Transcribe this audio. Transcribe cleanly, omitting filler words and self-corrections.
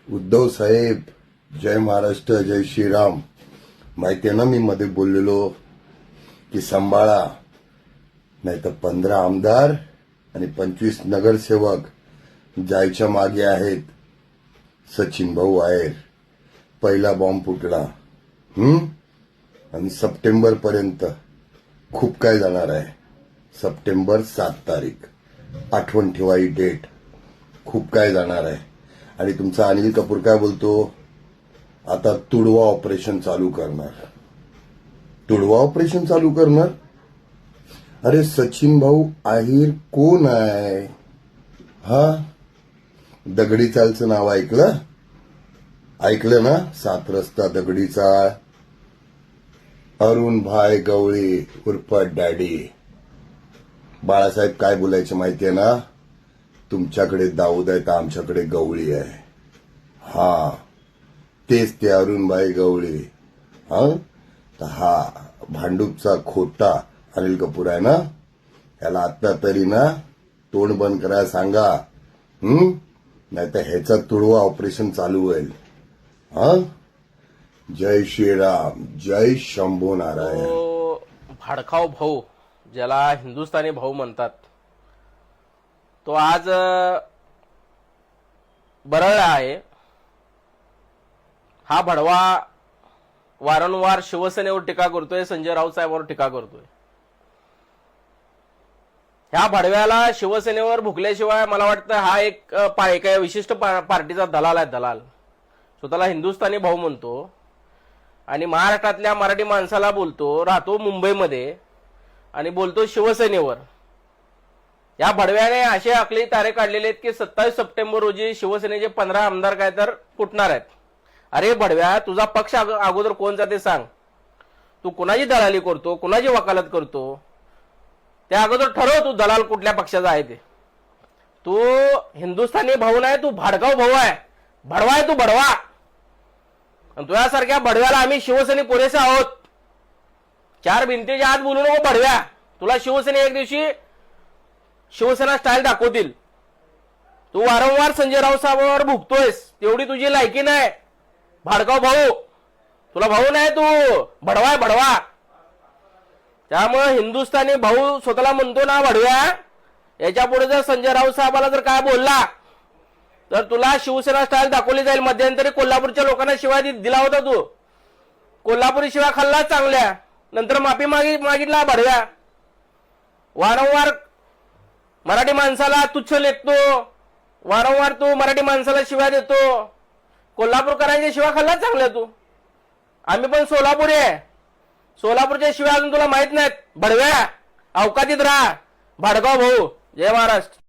उद्धव साहेब, जय महाराष्ट्र, जय श्रीराम. माहिती आहे ना, मी मध्ये बोललेलो की सांभाळा, नाहीतर 15 आमदार आणि 25 नगरसेवक जायच्या मागे आहेत. सचिन भाऊ आहेर, पहिला बॉम्ब फुटला. आणि सप्टेंबर पर्यंत खूप काय जाणार आहे. सप्टेंबर 7 तारीख, आठवण ठेवा ही डेट. खूप काय जाणार आहे. आणि तुमचा अनिल कपूर काय बोलतो, आता तुडवा ऑपरेशन चालू करणार. तुडवा ऑपरेशन चालू करणार. अरे सचिन भाऊ आहिर कोण आहे? हा, दगडी चालचं नाव ऐकलं ना? 7 रस्ता दगडी चाळ. अरुण भाई गवळी उर्फ डॅडी. बाळासाहेब काय बोलायचे माहितीये ना, तुमच्याकडे दाऊद आहे तर आमच्याकडे गवळी आहे. हा, तेच ते अरुणभाई गवळी. तर हा भांडूपचा खोटा अनिल कपूर आहे ना, याला आता तरी ना तोंड बंद करायला सांगा. नाहीतर ह्याचा तुडवा ऑपरेशन चालू होईल. जय श्रीराम, जय शंभू नारायण. भाडखाव भाऊ, ज्याला हिंदुस्थानी भाऊ म्हणतात, तो आज बरळला आहे. हा भडवा वारंवार शिवसेनेवर टीका करतोय, संजय राऊत साहेबांवर टीका करतोय. ह्या भडव्याला शिवसेनेवर भुकल्याशिवाय मला वाटतं हा एक विशिष्ट पार्टीचा दलाल आहे. दलाल स्वतःला हिंदुस्थानी भाऊ म्हणतो आणि महाराष्ट्रातल्या मराठी माणसाला बोलतो, राहतो मुंबईमध्ये आणि बोलतो शिवसेनेवर. या भडव्याने असे आकली तारे काढलेले आहेत की 27 सप्टेंबर रोजी शिवसेनेचे 15 आमदार काय तर फुटणार आहेत. अरे भडव्या, तुझा पक्ष अगोदर कोणचा ते सांग. तू कुणाची दलाली करतो, कुणाची वकालत करतो, त्या अगोदर ठरव तू दलाल कुठल्या पक्षाचा आहे ते. तू हिंदुस्थानी भाऊ नाही, तू भाडकाव भाऊ आहे. भडवा आहे तू, भडवा. आणि तुझ्यासारख्या भडव्याला आम्ही शिवसेने पुरेसे आहोत. 4 भिंतीच्या आत बोलू नको भडव्या. तुला शिवसेने एक दिवशी शिवसेना स्टाईल दाखवतील. तू वारंवार संजय राऊत साहेबांवर भुकतोयस, तेवढी तुझी लायकी नाही. भाडकाव भाऊ, तुला भाऊ नाही, तू भडवा भडवा. त्यामुळे हिंदुस्थानी भाऊ स्वतःला म्हणतो ना भडव्या, याच्या पुढे जर संजय राऊत साहेबाला जर काय बोलला तर तुला शिवसेना स्टाईल दाखवली जाईल. मध्यंतरी कोल्हापूरच्या लोकांना शिवाय दिला होता तू. कोल्हापुरी शिवाय खाल्ला चांगल्या, नंतर माफी मागितला भडव्या. वारंवार मराठी माणसाला तुच्छ लेखतो, वारंवार तू मराठी माणसाला शिव्या देतो. कोल्हापूरकरांच्या शिव्या खाल्ला चांगल्या तू. आम्ही पण सोलापुरी आहे. सोलापूरच्या शिव्या अजून तुला माहित नाहीत. भडव्या, अवकातीत राहा. भाडगाव भाऊ, जय महाराष्ट्र.